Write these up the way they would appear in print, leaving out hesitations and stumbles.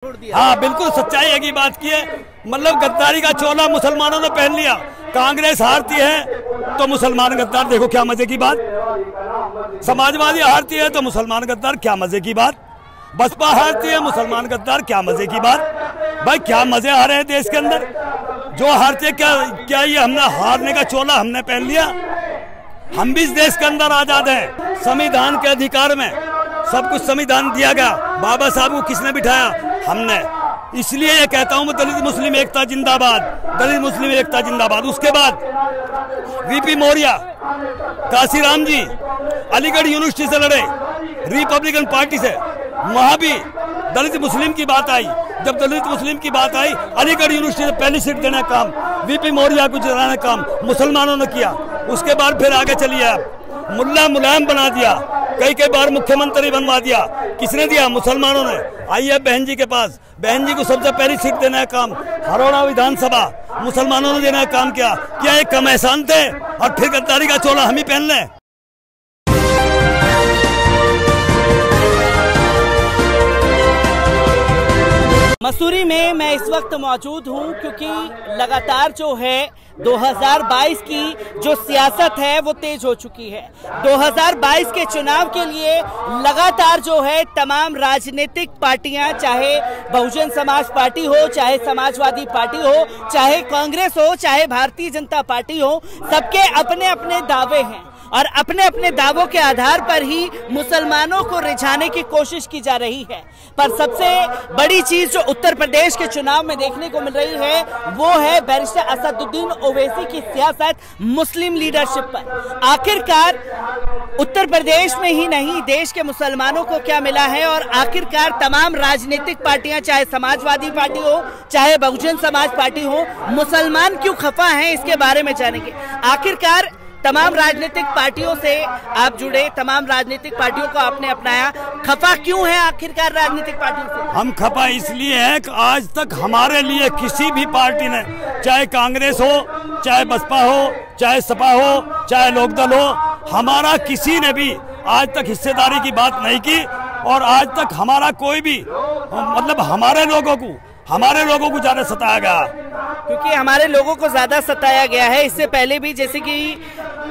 हाँ बिल्कुल सच्चाई है की बात की है। मतलब गद्दारी का चोला मुसलमानों ने पहन लिया। कांग्रेस हारती है तो मुसलमान गद्दार, देखो क्या मजे की बात। समाजवादी हारती है तो मुसलमान गद्दार, क्या मजे की बात। बसपा हारती है, मुसलमान गद्दार, क्या मजे की बात। भाई क्या मजे आ रहे हैं देश के अंदर। जो हारते हैं क्या ये हमने हारने का चोला हमने पहन लिया। हम भी इस देश के अंदर आजाद हैं, संविधान के अधिकार में सब कुछ संविधान दिया गया। बाबा साहब को किसने बिठाया? हमने। इसलिए ये कहता हूँ मैं, दलित मुस्लिम एकता जिंदाबाद, दलित मुस्लिम एकता जिंदाबाद। उसके बाद वीपी मौर्य, काशीराम जी अलीगढ़ यूनिवर्सिटी से लड़े, रिपब्लिकन पार्टी से, वहां भी दलित मुस्लिम की बात आई। जब दलित मुस्लिम की बात आई, अलीगढ़ यूनिवर्सिटी से पहली सीट देने का काम वीपी मौर्य को जिताने का काम मुसलमानों ने किया। उसके बाद फिर आगे चलिए आप, मुल्ला मुलायम बना दिया, कई बार मुख्यमंत्री बनवा दिया। किसने दिया? मुसलमानों ने। आइए बहन जी के पास, बहन जी को सबसे पहली सीट देने का काम हरोड़ा विधानसभा मुसलमानों ने देने का काम किया। क्या ये कम एहसान थे? और फिर गद्दारी का चोला हम ही पहन लें? मसूरी में मैं इस वक्त मौजूद हूं क्योंकि लगातार जो है 2022 की जो सियासत है वो तेज हो चुकी है। 2022 के चुनाव के लिए लगातार जो है तमाम राजनीतिक पार्टियां, चाहे बहुजन समाज पार्टी हो, चाहे समाजवादी पार्टी हो, चाहे कांग्रेस हो, चाहे भारतीय जनता पार्टी हो, सबके अपने अपने दावे हैं और अपने अपने दावों के आधार पर ही मुसलमानों को रिझाने की कोशिश की जा रही है। पर सबसे बड़ी चीज जो उत्तर प्रदेश के चुनाव में देखने को मिल रही है वो है बैरिस्टर असदुद्दीन ओवैसी की सियासत मुस्लिम लीडरशिप पर। आखिरकार उत्तर प्रदेश में ही नहीं देश के मुसलमानों को क्या मिला है और आखिरकार तमाम राजनीतिक पार्टियां, चाहे समाजवादी पार्टी हो, चाहे बहुजन समाज पार्टी हो, मुसलमान क्यों खफा हैं इसके बारे में जानेंगे। आखिरकार तमाम राजनीतिक पार्टियों से आप जुड़े, तमाम राजनीतिक पार्टियों को आपने अपनाया, खफा क्यों है आखिरकार राजनीतिक पार्टियों से? हम खफा इसलिए हैं कि आज तक हमारे लिए किसी भी पार्टी ने, चाहे कांग्रेस हो, चाहे बसपा हो, चाहे सपा हो, चाहे लोकदल हो, हमारा किसी ने भी आज तक हिस्सेदारी की बात नहीं की। और आज तक हमारा कोई भी मतलब हमारे लोगों को ज्यादा सताया गया, क्योंकि हमारे लोगों को ज्यादा सताया गया है। इससे पहले भी जैसे कि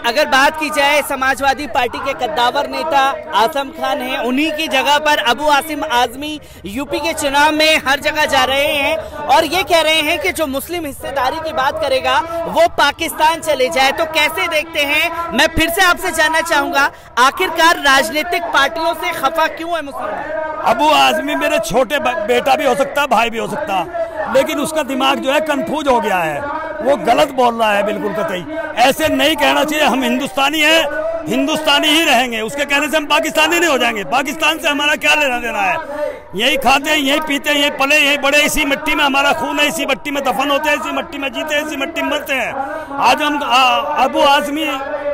अगर बात की जाए समाजवादी पार्टी के कद्दावर नेता आजम खान हैं, उन्हीं की जगह पर अबू आसिम आजमी यूपी के चुनाव में हर जगह जा रहे हैं और ये कह रहे हैं कि जो मुस्लिम हिस्सेदारी की बात करेगा वो पाकिस्तान चले जाए। तो कैसे देखते हैं? मैं फिर से आपसे जानना चाहूंगा, आखिरकार राजनीतिक पार्टियों से खफा क्यों है मुसलमान? अबू आजमी मेरे छोटे बेटा भी हो सकता, भाई भी हो सकता, लेकिन उसका दिमाग जो है कंफ्यूज हो गया है, वो गलत बोल रहा है बिल्कुल कतई। ऐसे नहीं कहना चाहिए। हम हिंदुस्तानी हैं, हिंदुस्तानी ही रहेंगे। उसके कहने से हम पाकिस्तानी नहीं हो जाएंगे। पाकिस्तान से हमारा क्या लेना देना है? यही खाते हैं, यही पीते हैं, यही पले, यही बड़े, इसी मिट्टी में हमारा खून है, इसी मिट्टी में दफन होते हैं, इसी मिट्टी में जीते हैं, इसी मिट्टी में मरते हैं। आज हम अबू आजमी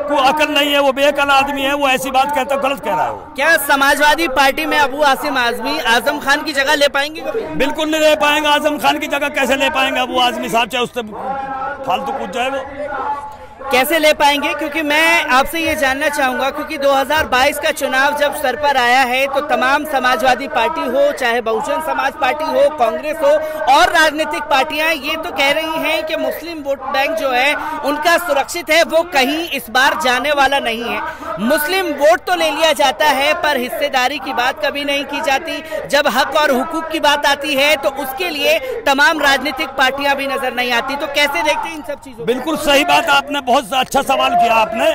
को अकल नहीं है, वो बेअकल आदमी है, वो ऐसी बात कहता, गलत कह रहा है वो। क्या समाजवादी पार्टी में अबू आसिम आजमी आजम खान की जगह ले पाएंगे? बिल्कुल नहीं ले पाएंगे। आजम खान की जगह कैसे ले पाएंगे अबू आजमी साहब? चाहे उससे फालतू पूछ जाए वो, कैसे ले पाएंगे? क्योंकि मैं आपसे ये जानना चाहूंगा, क्योंकि 2022 का चुनाव जब सर पर आया है तो तमाम समाजवादी पार्टी हो, चाहे बहुजन समाज पार्टी हो, कांग्रेस हो और राजनीतिक पार्टियां ये तो कह रही हैं कि मुस्लिम वोट बैंक जो है उनका सुरक्षित है, वो कहीं इस बार जाने वाला नहीं है। मुस्लिम वोट तो ले लिया जाता है पर हिस्सेदारी की बात कभी नहीं की जाती। जब हक और हुकूक की बात आती है तो उसके लिए तमाम राजनीतिक पार्टियां भी नजर नहीं आती। तो कैसे देखते हैं इन सब चीजों? बिल्कुल सही बात, आपने बहुत अच्छा सवाल किया आपने।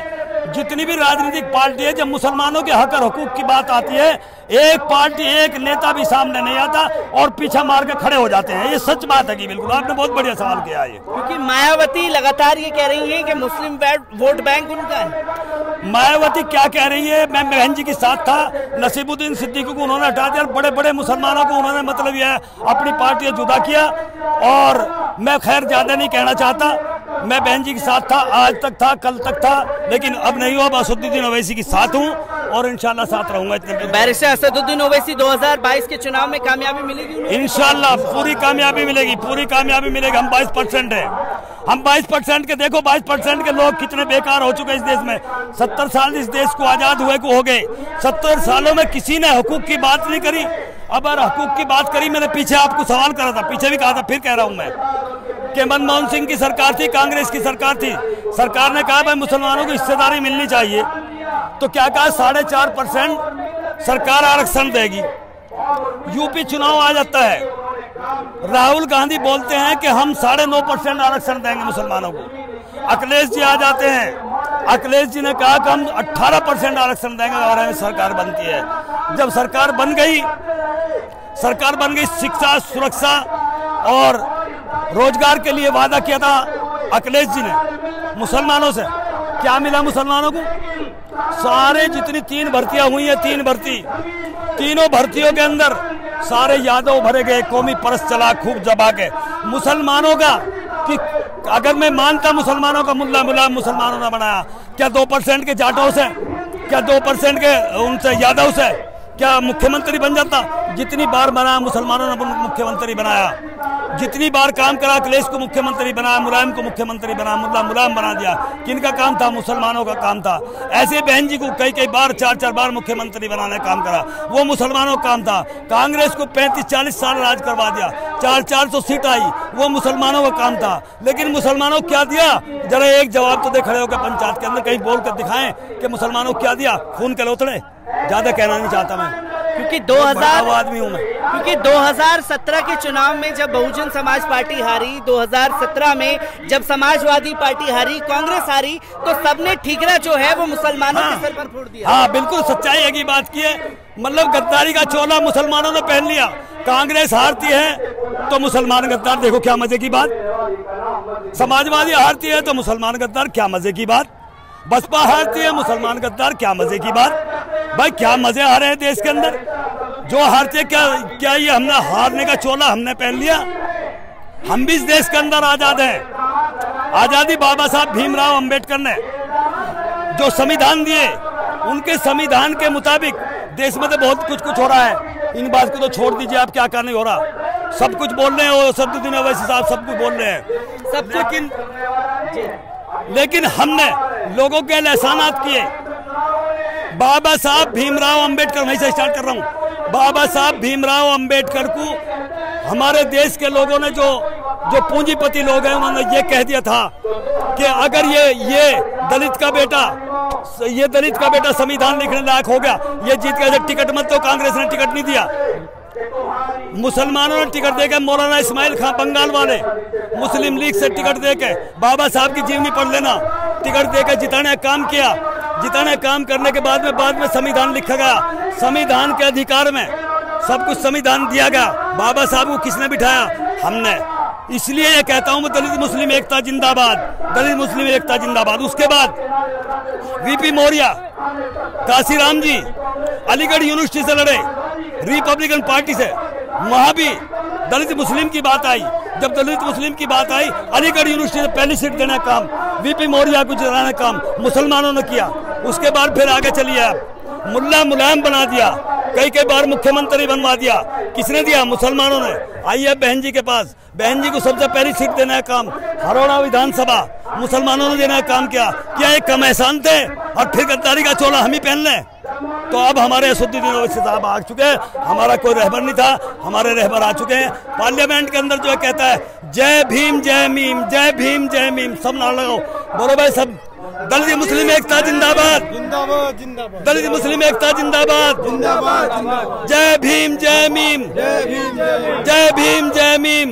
जितनी भी राजनीतिक पार्टी है, जब मुसलमानों के हक और हुकूक की बात आती है, एक पार्टी, एक नेता भी सामने नहीं आता और पीछा मार के खड़े हो जाते हैं। ये सच बात है कि बिल्कुल आपने बहुत बढ़िया सवाल किया है। क्योंकि मायावती लगातार ये कह रही है कि मुस्लिम वोट बैंक उनका है। मायावती क्या कह रही है? मैं बहन जी के साथ था, नसीबुद्दीन सिद्दीकी को उन्होंने हटा दिया, बड़े बड़े मुसलमानों को उन्होंने मतलब यह अपनी पार्टी जुदा किया। और मैं खैर ज्यादा नहीं कहना चाहता, मैं बहन जी के साथ था, आज तक था, कल तक था, लेकिन अब नहीं हुआ। असदुद्दीन ओवैसी के साथ हूँ और इंशाल्लाह साथ रहूंगा। इतने बैरिस्टर असदुद्दीन ओवैसी 2022 के चुनाव में कामयाबी मिलेगी? इंशाल्लाह पूरी कामयाबी मिलेगी, पूरी कामयाबी मिलेगी। हम 22% है, हम 22% के, देखो 22% के लोग कितने बेकार हो चुके इस देश में। 70 साल इस देश को आजाद हुए को हो गए। 70 सालों में किसी ने हुकूक की बात नहीं करी। अब अगर हुकूक की बात करी, मैंने पीछे आपको सवाल करा था, पीछे भी कहा था, फिर कह रहा हूं मैं कि मनमोहन सिंह की सरकार थी, कांग्रेस की सरकार थी। सरकार ने कहा भाई मुसलमानों को हिस्सेदारी मिलनी चाहिए, तो क्या कहा 4.5% सरकार आरक्षण देगी। यूपी चुनाव आ जाता है, राहुल गांधी बोलते हैं कि हम 9.5% आरक्षण देंगे मुसलमानों को। अखिलेश जी आ जाते हैं, अखिलेश जी ने कहा कि हम 18% आरक्षण देंगे और हमें सरकार बनती है। जब सरकार बन गई, शिक्षा, सुरक्षा और रोजगार के लिए वादा किया था अखिलेश जी ने मुसलमानों से। क्या मिला मुसलमानों को? सारे जितनी 3 भर्तियां हुई है, 3 भर्ती, तीनों भर्तियों के अंदर सारे यादव भरे गए। कौमी परस्त चला खूब जबा के मुसलमानों का, कि अगर मैं मानता मुसलमानों का मुल्ला मुसलमानों ने बनाया। क्या 2% के जाटों से, क्या 2% के उनसे यादव से क्या मुख्यमंत्री बन जाता? जितनी बार बनाया मुसलमानों ने मुख्यमंत्री बनाया, जितनी बार काम करा, अखिलेश को मुख्यमंत्री बनाया, मुलायम को मुख्यमंत्री बनाया, मुल्ला मुलायम बना दिया। किनका काम था? मुसलमानों का काम था। ऐसे बहन जी को कई बार 4 बार मुख्यमंत्री बनाने का काम करा, वो मुसलमानों का काम था। कांग्रेस को 35-40 साल राज करवा दिया, 400 सीट आई, वो मुसलमानों का काम था। लेकिन मुसलमानों को क्या दिया? जरा एक जवाब तो दे, खड़े होकर पंचायत के अंदर कहीं बोल कर दिखाएं कि मुसलमानों को क्या दिया। खून के लोथड़े, ज्यादा कहना नहीं चाहता मैं, क्योंकि 2000 आदमी हूं मैं। क्योंकि 2017 के चुनाव में जब बहुजन समाज पार्टी हारी, 2017 में जब समाजवादी पार्टी हारी, कांग्रेस हारी, तो सबने ठीकरा जो है वो मुसलमानों के सर पर फोड़ दिया। हाँ, बिल्कुल सच्चाई है की बात की है। मतलब गद्दारी का चोला मुसलमानों ने पहन लिया। कांग्रेस हारती है तो मुसलमान गद्दार, देखो क्या मजे की बात। समाजवादी हारती है तो मुसलमान गद्दार, क्या मजे की बात। बसपा हारती है, मुसलमान गद्दार, क्या मजे की बात। भाई क्या मजे आ रहे हैं देश के अंदर। जो हारते क्या ये हमने हारने का चोला हमने पहन लिया। हम भी इस देश के अंदर आजाद हैं। आजादी बाबा साहब भीमराव अंबेडकर ने जो संविधान दिए, उनके संविधान के मुताबिक देश में तो बहुत कुछ हो रहा है। इन बात को तो छोड़ दीजिए, आप क्या नहीं हो रहा। सब कुछ बोल रहे हैं, असदुद्दीन ओवैसी साहब सब कुछ बोल रहे हैं सब, लेकिन हमने लोगों के एहसानात किए। बाबा साहब भीमराव अंबेडकर, वहीं से स्टार्ट कर रहा हूँ। बाबा साहब भीमराव अंबेडकर को हमारे देश के लोगों ने, जो पूंजीपति लोग हैं, उन्होंने ये कह दिया था कि अगर ये दलित का बेटा संविधान लिखने लायक हो गया, ये जीत गया। टिकट मत, तो कांग्रेस ने टिकट नहीं दिया, मुसलमानों ने टिकट देकर, मौलाना इस्माइल खां बंगाल वाले मुस्लिम लीग से टिकट देकर, बाबा साहब की जीवनी पढ़ लेना, टिकट देकर जिताने काम किया। जिताने काम करने के बाद में संविधान लिखा गया। संविधान के अधिकार में सब कुछ संविधान दिया गया। बाबा साहब को किसने बिठाया? हमने। इसलिए ये कहता हूं मैं, दलित मुस्लिम एकता जिंदाबाद, दलित मुस्लिम एकता जिंदाबाद। उसके बाद वीपी मौर्य, काशीराम जी अलीगढ़ यूनिवर्सिटी से लड़े, रिपब्लिकन पार्टी से। वहां भी दलित मुस्लिम की बात आई। जब दलित मुस्लिम की बात आई, अलीगढ़ यूनिवर्सिटी से पहली सीट देने का काम वीपी मौर्य को जिताने का काम मुसलमानों ने किया। उसके बाद फिर आगे चलिए आप, मुल्ला मुलायम बना दिया, कई बार मुख्यमंत्री बनवा दिया। किसने दिया? मुसलमानों ने। आइए बहन जी के पास, बहन जी को सबसे पहली सीट देने का काम हरोड़ा विधानसभा मुसलमानों ने देने का काम किया। क्या एक कम एहसान थे और फिर गद्दारी का चोला हम ही पहन लें? तो अब हमारे असदुद्दीन ओवैसी साहब आ चुके हैं, हमारा कोई रहबर नहीं था, हमारे रहबर आ चुके हैं। पार्लियामेंट के अंदर जो है कहता है जय भीम जय मीम, जय भीम जय मीम, सब नारा लगाओ, बोलो भाई सब। दलित मुस्लिम एकता जिंदाबाद, जिंदाबाद जिंदाबाद, दलित मुस्लिम एकता जिंदाबाद, जिंदाबाद जिंदाबाद, जय भीम जय मीम, जय भीम जय भीम, जय भीम जय मीम।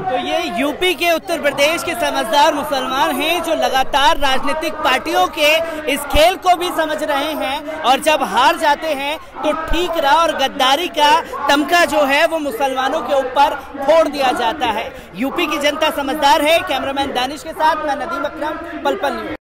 तो ये यूपी के, उत्तर प्रदेश के समझदार मुसलमान हैं जो लगातार राजनीतिक पार्टियों के इस खेल को भी समझ रहे हैं, और जब हार जाते हैं तो ठीकरा और गद्दारी का तमका जो है वो मुसलमानों के ऊपर फोड़ दिया जाता है। यूपी की जनता समझदार है। कैमरामैन दानिश के साथ मैं नदीम अकरम, पल पल न्यूज़।